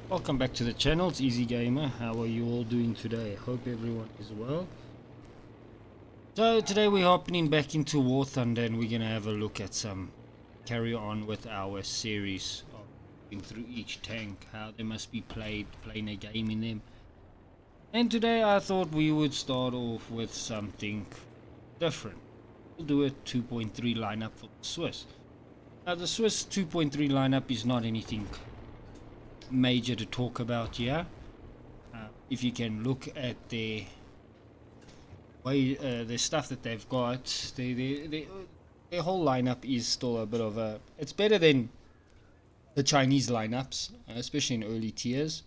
Welcome back to the channel. It's Easy Gamer. How are you all doing today? Hope everyone is well. So today we're hopping back into War Thunder and we're gonna have a look at carry on with our series of going through each tank, how they must be played, playing a game in them. And today I thought we would start off with something different. We'll do a 2.3 lineup for the Swiss. Now the Swiss 2.3 lineup is not anything major to talk about here. If you can look at their way, the stuff that they've got, their whole lineup is still a bit of a. It's better than the Chinese lineups, especially in early tiers,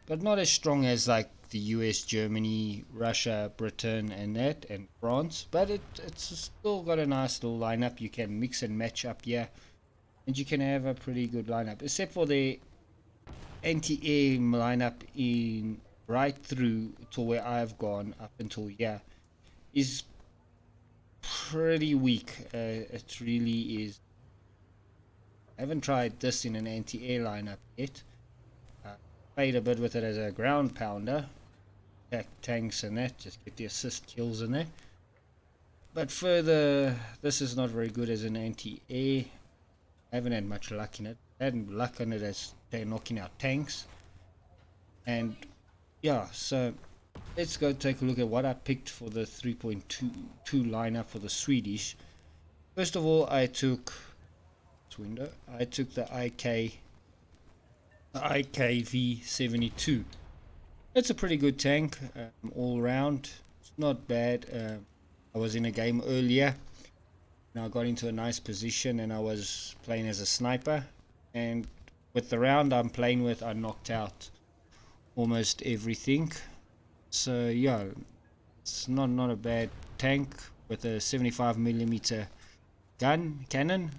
but not as strong as like the US, Germany, Russia, Britain, and France. But it's still got a nice little lineup. You can mix and match up here, and you can have a pretty good lineup, except for the anti-air lineup in right through to where I've gone up until here is pretty weak. It really is. I haven't tried this in an anti-air lineup yet. Played a bit with it as a ground pounder, attack tanks and that, just get the assist kills in there. But further, this is not very good as an anti-air. I haven't had much luck in it. I had luck in it as they're knocking out tanks. And yeah, so let's go take a look at what I picked for the 3.2 lineup for the Swedish. First of all, I took the IKV-72. It's a pretty good tank all round. It's not bad. I was in a game earlier and I got into a nice position and I was playing as a sniper, and with the round I'm playing with I knocked out almost everything. So yeah, it's not a bad tank with a 75mm cannon.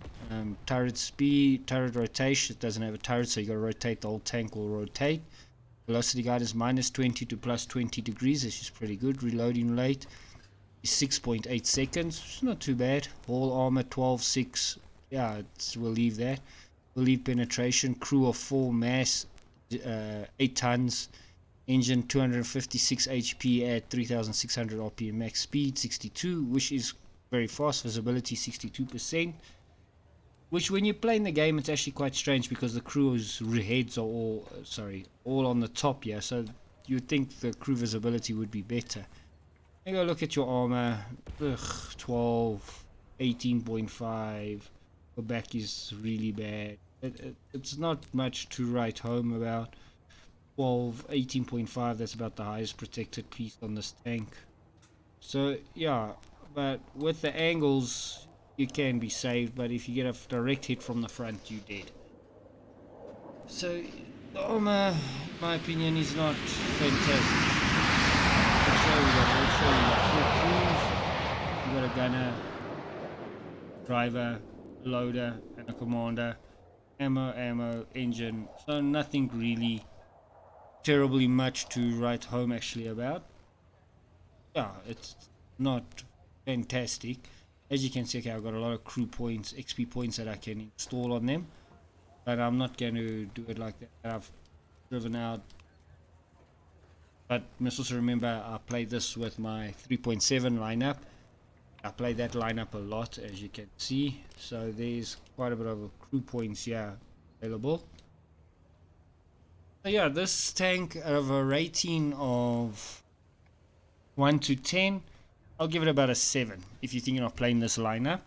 Turret speed, turret rotation. It doesn't have a turret, so you gotta rotate. The whole tank will rotate. Velocity guide is -20 to +20 degrees, which is pretty good. Reloading rate is 6.8 seconds, which is not too bad. All armor 12.6. Yeah, we'll leave that. We'll leave penetration. Crew of 4, mass 8 tons. Engine 256 HP at 3600 RPM, max speed 62, which is very fast. Visibility 62%, which when you play in the game it's actually quite strange because the crew's heads are all on the top here, so you'd think the crew visibility would be better. You go look at your armor. 12, 18.5. The back is really bad. It's not much to write home about. 12, 18.5, that's about the highest protected piece on this tank. So yeah, but with the angles you can be saved, but if you get a direct hit from the front you dead. So the armor, in my opinion, is not fantastic. I'll show you that. You got a gunner, driver, loader and a commander. Ammo, engine, so nothing really terribly much to write home actually about. Yeah, it's not fantastic. As you can see, okay, I've got a lot of crew points, XP points that I can install on them, but I'm not going to do it like that. I've driven out. But must also remember I played this with my 3.7 lineup. I played that lineup a lot, as you can see, so there's quite a bit of crew points here available. So yeah, this tank out of a rating of 1 to 10, I'll give it about a 7 if you're thinking of playing this lineup.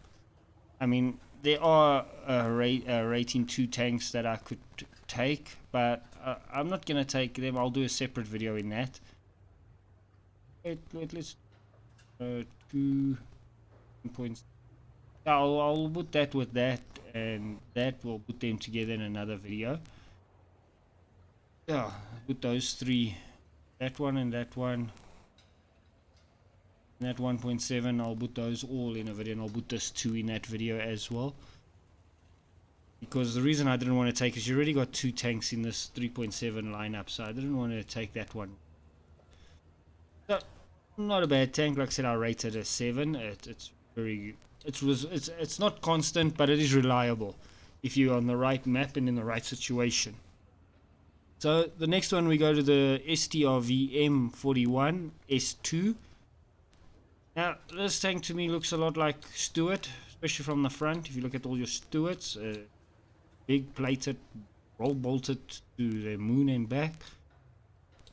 I mean, there are rating 2 tanks that I could take, but I'm not going to take them. I'll do a separate video in that. Let's 2 points. I'll put that with that, and that we'll put them together in another video. Yeah, put those 3, that one and that one. That 1.7, I'll put those all in a video, and I'll put this 2 in that video as well. Because the reason I didn't want to take is you already got 2 tanks in this 3.7 lineup, so I didn't want to take that one. So, not a bad tank. Like I said, I rated a 7. It's not constant, but it is reliable if you're on the right map and in the right situation. So the next one we go to the STRV M41 S2. Now this tank to me looks a lot like Stuart, especially from the front. If you look at all your Stuarts, big plated, roll bolted to the moon and back.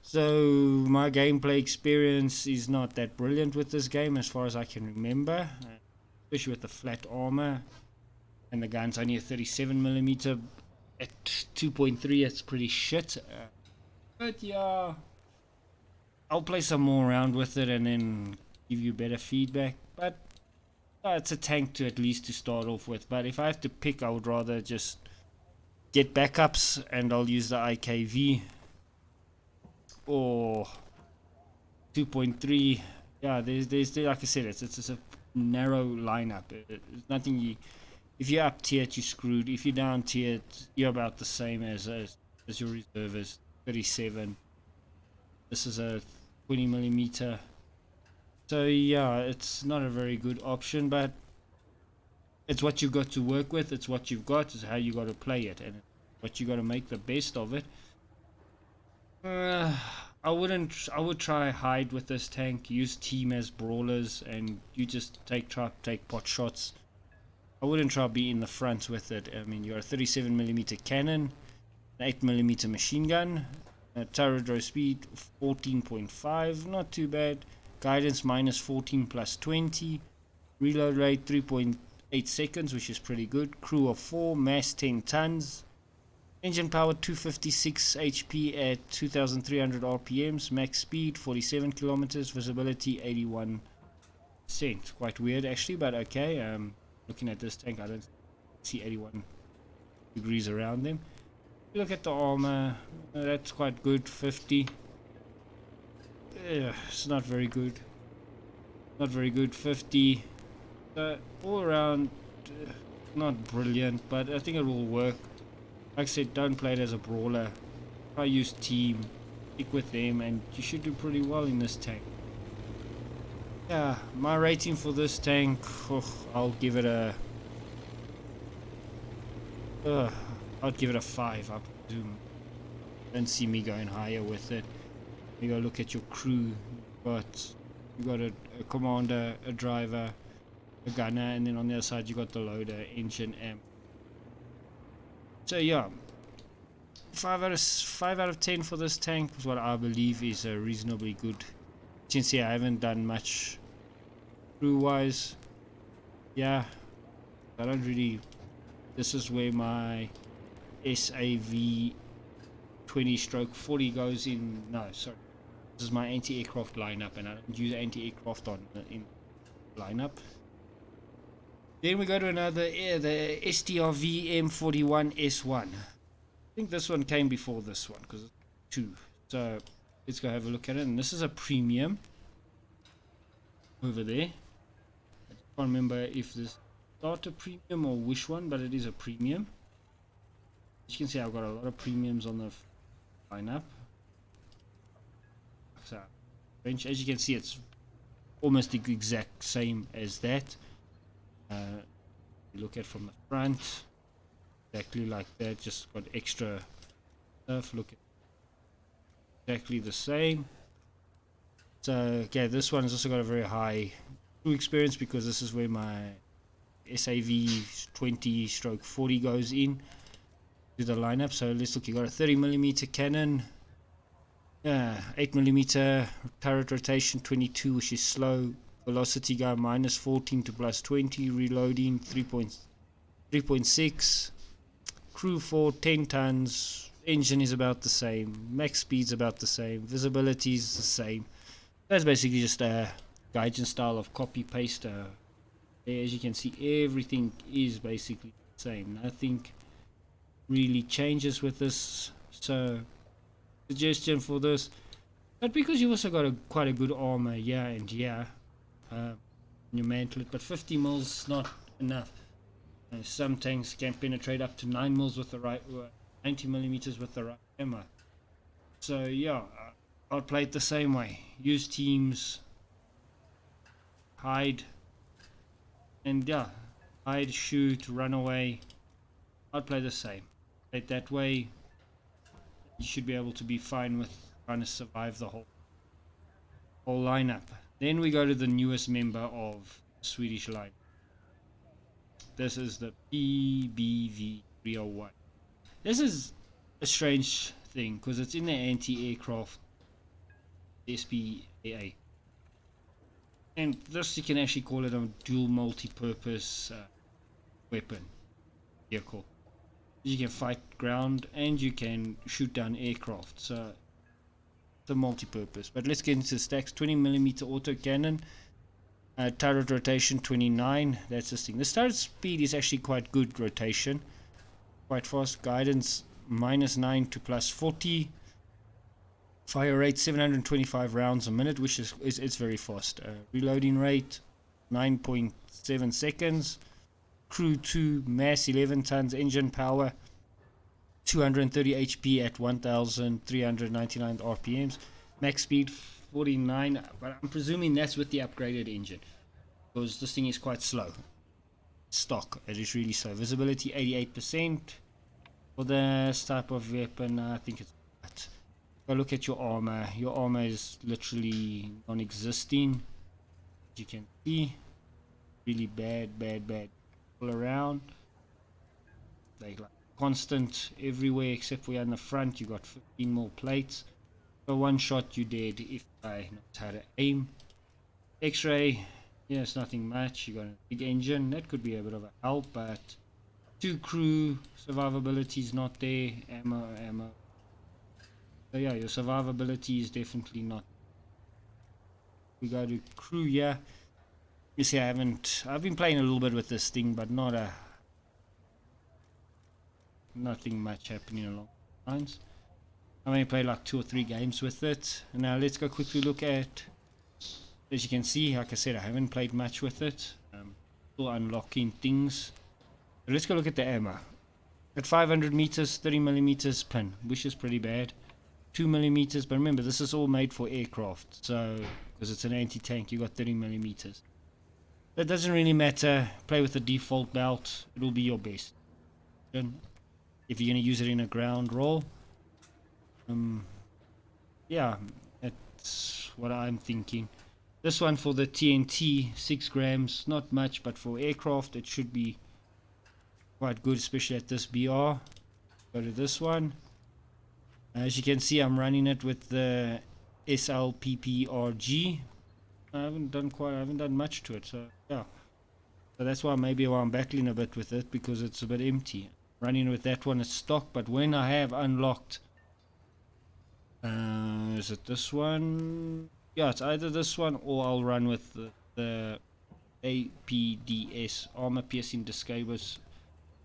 So my gameplay experience is not that brilliant with this game as far as I can remember, especially with the flat armor, and the gun's only a 37mm at 2.3. It's pretty shit, but yeah, I'll play some more around with it and then give you better feedback. But it's a tank to at least to start off with. But if I have to pick, I would rather just get backups, and I'll use the IKV or 2.3. Yeah, there's like I said, it's a narrow lineup. It's nothing you. If you're up tiered, you're screwed. If you're down tiered, you're about the same as your reservist. 37. This is a 20mm. So yeah, it's not a very good option, but it's what you've got to work with. It's what you've got. It's how you got to play it, and what you got to make the best of it. I would try hide with this tank. Use team as brawlers, and you just try take pot shots. I wouldn't try be in the front with it. I mean, you're a 37mm cannon, an 8mm machine gun, a turret draw speed 14.5, not too bad. Guidance minus 14 plus 20. Reload rate 3.8 seconds, which is pretty good. Crew of 4, mass 10 tons. Engine power 256 HP at 2300 RPMs. Max speed 47 kilometers. Visibility 81%. Quite weird actually, but okay. Looking at this tank, I don't see 81 degrees around them. Look at the armor, that's quite good. 50. It's not very good. Not very good. 50. All around, not brilliant, but I think it will work. Like I said, don't play it as a brawler. Try use team, stick with them, and you should do pretty well in this tank. Yeah, my rating for this tank, I'll give it a. I'd give it a 5. I presume. Don't see me going higher with it. You go look at your crew. You got a commander, a driver, a gunner, and then on the other side you got the loader, engine, amp. So yeah, 5 out of 10 for this tank is what I believe is a reasonably good. Since I haven't done much crew wise. Yeah, I don't really. This is where my SAV 20/40 goes in. No, sorry, this is my anti-aircraft lineup, and I don't use anti-aircraft in lineup. Then we go to another, the STRV M41 S1. I think this one came before this one because it's 2. So let's go have a look at it. And this is a premium over there. I can't remember if this starter premium or which one, but it is a premium. As you can see, I've got a lot of premiums on the lineup. So as you can see, it's almost the exact same as that. You look at from the front, exactly like that, just got extra stuff. Look at exactly the same. So okay, this one has also got a very high crew experience because this is where my SAV 20/40 goes in to the lineup. So let's look. You got a 30mm cannon, 8mm turret rotation 22, which is slow. Velocity guy minus 14 to plus 20. Reloading 3.6. Crew 4, 10 tons. Engine is about the same. Max speed's about the same. Visibility is the same. That's basically just a Gaijin style of copy paste. As you can see, everything is basically the same. Nothing really changes with this. So suggestion for this, but because you also got quite a good armor, you mantle it, but 50 mils not enough. Some tanks can penetrate up to 9 mils with the right 90mm with the right ammo. So yeah, I'll play it the same way. Use teams, hide, and yeah, hide, shoot, run away. I'd play the same. Play it that way. you should be able to be fine with trying to survive the whole lineup. Then we go to the newest member of Swedish line. This is the PBV 301. This is a strange thing because it's in the anti-aircraft SPAA. And this, you can actually call it a dual multi-purpose weapon vehicle. You can fight ground and you can shoot down aircraft. So it's a multi-purpose. But let's get into the stacks. 20mm auto cannon. Turret rotation 29. That's this thing. The turret speed is actually quite good rotation. Quite fast. Guidance -9 to +40. Fire rate 725 rounds a minute, which is it's very fast. Reloading rate 9.7 seconds. Crew 2, mass 11 tons, engine power 230 HP at 1399 RPMs. Max speed 49, but I'm presuming that's with the upgraded engine because this thing is quite slow. Stock, it is really slow. Visibility 88%. For this type of weapon, I think it's that. Go look at your armor. Your armor is literally non-existing. You can see, really bad all around. They like constant everywhere except for you on the front. You got 15 more plates. So one shot you dead if I know how to aim. X-ray, yeah, it's nothing much. You got a big engine. That could be a bit of a help, but 2 crew survivability is not there. Ammo. So yeah, your survivability is definitely not. We go to crew here. You see, I've been playing a little bit with this thing, but nothing much happening along the lines. I only played like 2 or 3 games with it. And now let's go quickly look at, as you can see, like I said, I haven't played much with it. Still unlocking things. So let's go look at the ammo. At 500 meters, 30mm pin, which is pretty bad. 2mm, but remember this is all made for aircraft, so because it's an anti-tank, you got 30mm. That doesn't really matter. Play with the default belt, it will be your best if you're going to use it in a ground roll. Yeah, that's what I'm thinking. This one for the TNT, 6 grams, not much, but for aircraft it should be quite good, especially at this BR. Go to this one. As you can see, I'm running it with the SLPPRG. I haven't done much to it, so yeah. So that's why I'm battling a bit with it, because it's a bit empty. Running with that one, it's stock, but when I have unlocked, is it this one? Yeah, it's either this one or I'll run with the APDS, armor piercing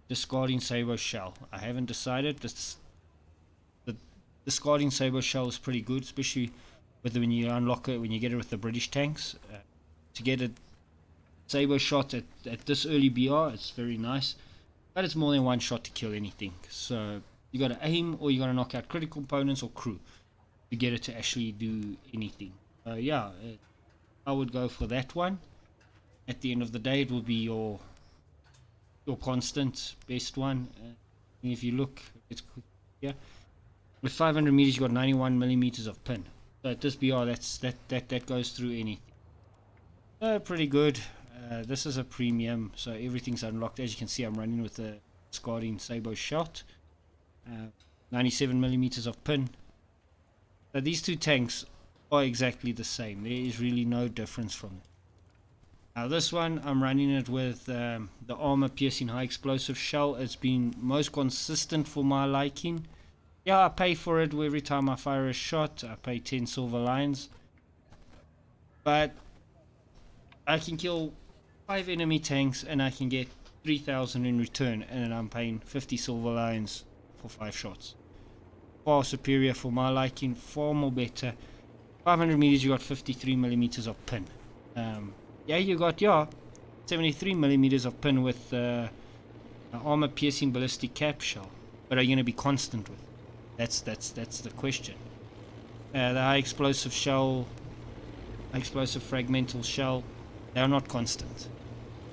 discarding saber shell. I haven't decided. The discarding saber shell is pretty good, especially when you unlock it, when you get it with the British tanks. To get a saber shot at this early BR, it's very nice, but it's more than one shot to kill anything. So you got to aim, or you got to knock out critical components or crew to get it to actually do anything. Yeah, I would go for that one. At the end of the day, it will be your constant best one. If you look, it's yeah. With 500 meters, you got 91mm of pin. So at this BR, that goes through anything. Pretty good. This is a premium, so everything's unlocked. As you can see, I'm running with the discarding Sabo shot. 97mm of pin. So these two tanks are exactly the same. There is really no difference from them. Now this one, I'm running it with the armor piercing high explosive shell. It's been most consistent for my liking. Yeah, I pay for it every time I fire a shot. I pay 10 silver lions. But I can kill 5 enemy tanks and I can get 3,000 in return, and then I'm paying 50 silver lions for 5 shots. Far superior for my liking, far more better. 500 meters, you got 53mm of pin. Yeah, you got 73mm of pin with armor piercing ballistic cap shell. But are you going to be constant with it? That's the question. The high explosive shell, high explosive fragmental shell, they are not constant.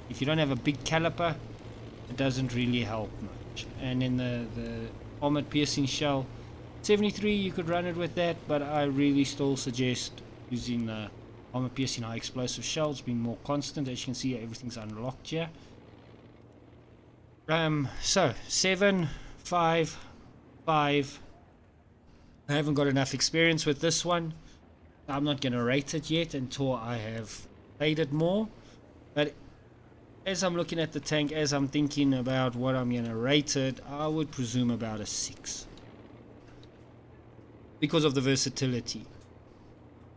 If you don't have a big caliper, it doesn't really help much. And then the armored piercing shell, 73, you could run it with that, but I really still suggest using armor piercing high explosive shells, being more constant. As you can see, everything's unlocked here. So 7, 5, 5. I haven't got enough experience with this one. I'm not going to rate it yet until I have played it more. But as I'm looking at the tank, as I'm thinking about what I'm going to rate it, I would presume about a 6. Because of the versatility.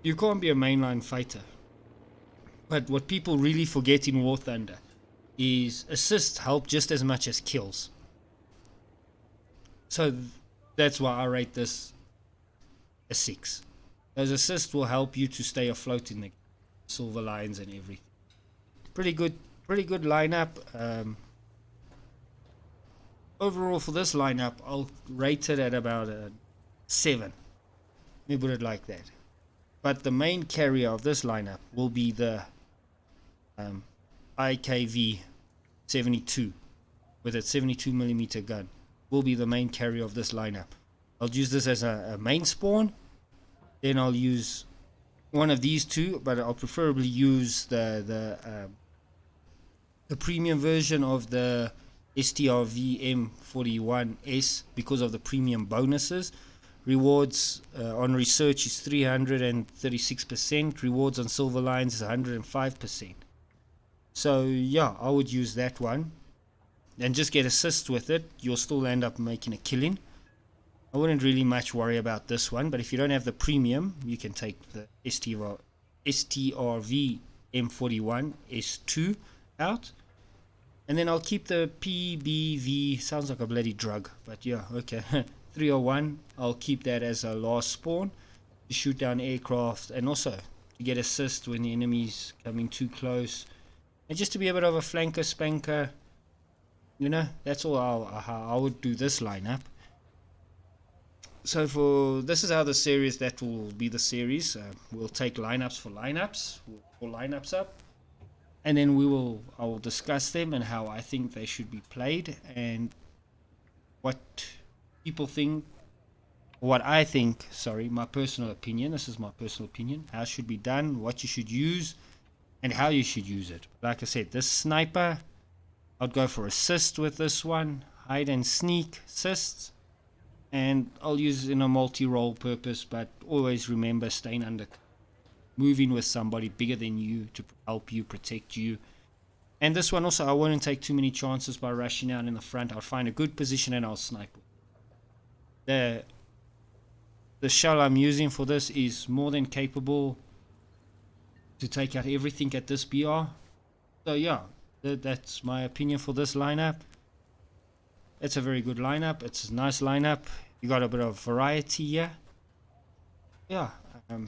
You can't be a mainline fighter. But what people really forget in War Thunder is assists help just as much as kills. So that's why I rate this a 6. Those assists will help you to stay afloat in the silver lines and everything. Pretty good lineup. Overall for this lineup, I'll rate it at about a 7. Let me put it like that. But the main carrier of this lineup will be the IKV 72 with its 72mm gun. Will be the main carrier of this lineup. I'll use this as a main spawn. Then I'll use one of these two, but I'll preferably use the premium version of the STRV M41S because of the premium bonuses. Rewards on research is 336%. Rewards on silver lines is 105%. So yeah, I would use that one and just get assists with it. You'll still end up making a killing. I wouldn't really much worry about this one, but if you don't have the premium, you can take the STRV M41 S2 out. And then I'll keep the PBV, sounds like a bloody drug, but yeah, okay, 301, I'll keep that as a last spawn to shoot down aircraft and also to get assist when the enemy's coming too close. And just to be a bit of a flanker spanker, you know, that's all how I would do this lineup. So this is how the series, that will be the series. We'll take lineups for lineups. We'll pull lineups up. And then I will discuss them and how I think they should be played and what people think, what I think, sorry, my personal opinion. This is my personal opinion. How it should be done, what you should use, and how you should use it. Like I said, this sniper, I'd go for assist with this one. Hide and sneak assists. And I'll use it in a multi-role purpose, but always remember staying under, moving with somebody bigger than you to help you, protect you. And this one also, I wouldn't take too many chances by rushing out in the front. I'll find a good position and I'll snipe. The shell I'm using for this is more than capable to take out everything at this BR. So yeah, that's my opinion for this lineup. It's a very good lineup. It's a nice lineup. You got a bit of variety here. Yeah,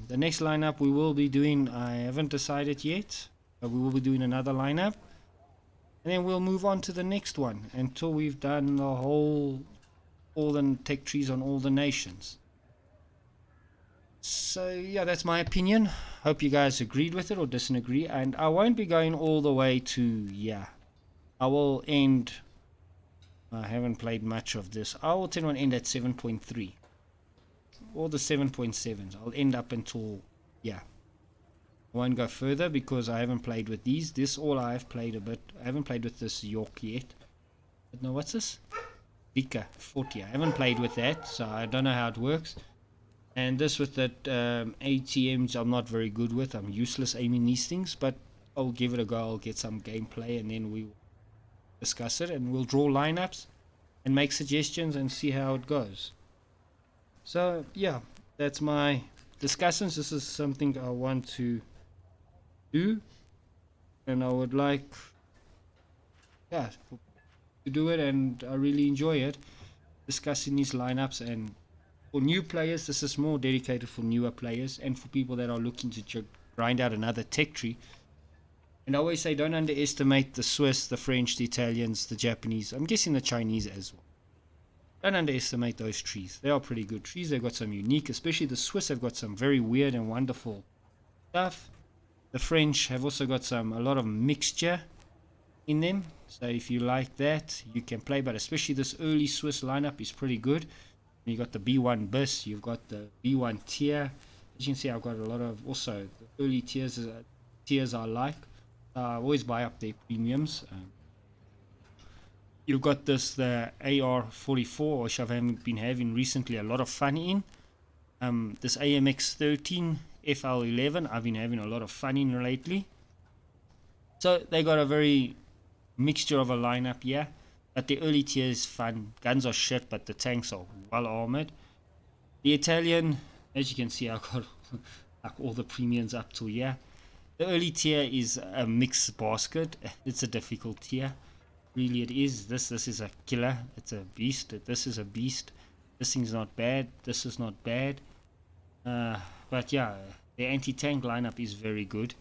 the next lineup we will be doing, I haven't decided yet, but we will be doing another lineup. And then we'll move on to the next one until we've done the all the tech trees on all the nations. So yeah, that's my opinion. Hope you guys agreed with it or disagree. And I won't be going all the way to, yeah, I will end... I haven't played much of this. I will tend to end at 7.3 or the 7.7s. I'll end up until, yeah, I won't go further because I haven't played with these. This all I have played a bit. I haven't played with this York yet. But no, what's this? Vika 40. I haven't played with that, so I don't know how it works. And this with that ATMs I'm not very good with. I'm useless aiming these things, but I'll give it a go. I'll get some gameplay and then we will discuss it and we'll draw lineups and make suggestions and see how it goes. So yeah, that's my discussions. This is something I want to do and I would like, yeah, to do it, and I really enjoy it, discussing these lineups. And for new players, this is more dedicated for newer players and for people that are looking to grind out another tech tree. And I always say, don't underestimate the Swiss, the French, the Italians, the Japanese. I'm guessing the Chinese as well. Don't underestimate those trees. They are pretty good trees. They've got some unique, especially the Swiss have got some very weird and wonderful stuff. The French have also got a lot of mixture in them. So if you like that, you can play. But especially this early Swiss lineup is pretty good. You got the B1 BIS, you've got the B1 tier. As you can see, I've got a lot of also the early tiers I like. I always buy up their premiums. You've got the AR44, which I've been having recently a lot of fun in. This AMX13 FL11, I've been having a lot of fun in lately. So they got a very mixture of a lineup here. But the early tier is fun. Guns are shit, but the tanks are well armored. The Italian, as you can see, I've got like all the premiums up to here. The early tier is a mixed basket. It's a difficult tier. Really it is. This is a killer. It's a beast. This is a beast. This thing's not bad. This is not bad. But yeah, the anti-tank lineup is very good.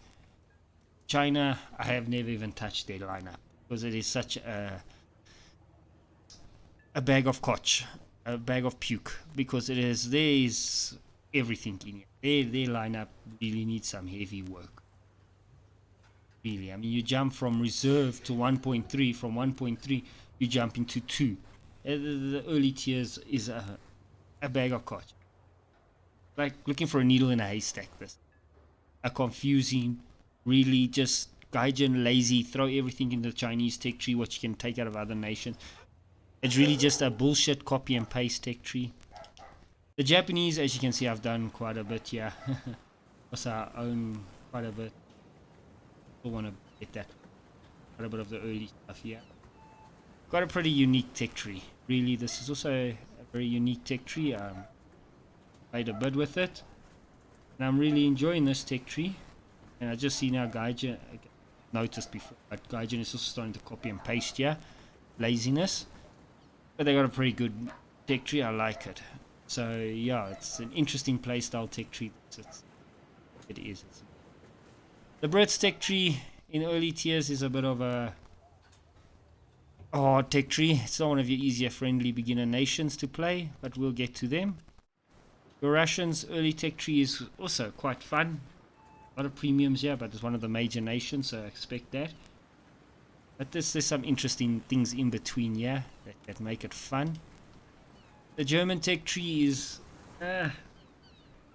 China, I have never even touched their lineup because it is such a bag of cotch, a bag of puke, because there is everything in here. Their lineup really needs some heavy work. Really, I mean, you jump from reserve to 1.3, from 1.3 you jump into 2. The early tiers is a bag of cotch, like looking for a needle in a haystack. This a confusing, really just Gaijin lazy, throw everything in the Chinese tech tree what you can take out of other nations. It's really just a bullshit copy and paste tech tree. The Japanese, as you can see, I've done quite a bit here. Also I own quite a bit. Still want to get that. Quite a bit of the early stuff here. Got a pretty unique tech tree. Really, this is also a very unique tech tree. Played a bit with it. And I'm really enjoying this tech tree. And I just see now Gaijin, I noticed before, but Gaijin is also starting to copy and paste here. Laziness. But they got a pretty good tech tree. I like it. So yeah, it's an interesting playstyle tech tree. It is. The Brits tech tree in early tiers is a bit of a hard tech tree. It's not one of your easier friendly beginner nations to play, but we'll get to them. The Russians early tech tree is also quite fun. A lot of premiums here, but it's one of the major nations, so I expect that. But there's some interesting things in between here that make it fun. The German tech tree is... I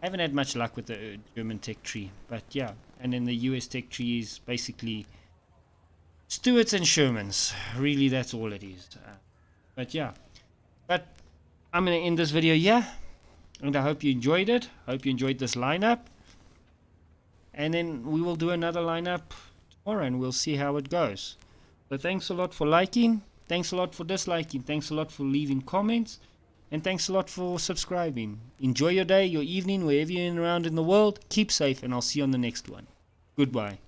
haven't had much luck with the German tech tree, but yeah. And then the US tech tree is basically Stuarts and Shermans. Really, that's all it is. But yeah. But I'm going to end this video here. And I hope you enjoyed it. I hope you enjoyed this lineup. And then we will do another lineup tomorrow and we'll see how it goes. So thanks a lot for liking. Thanks a lot for disliking. Thanks a lot for leaving comments. And thanks a lot for subscribing. Enjoy your day, your evening, wherever you're around in the world. Keep safe and I'll see you on the next one. Goodbye.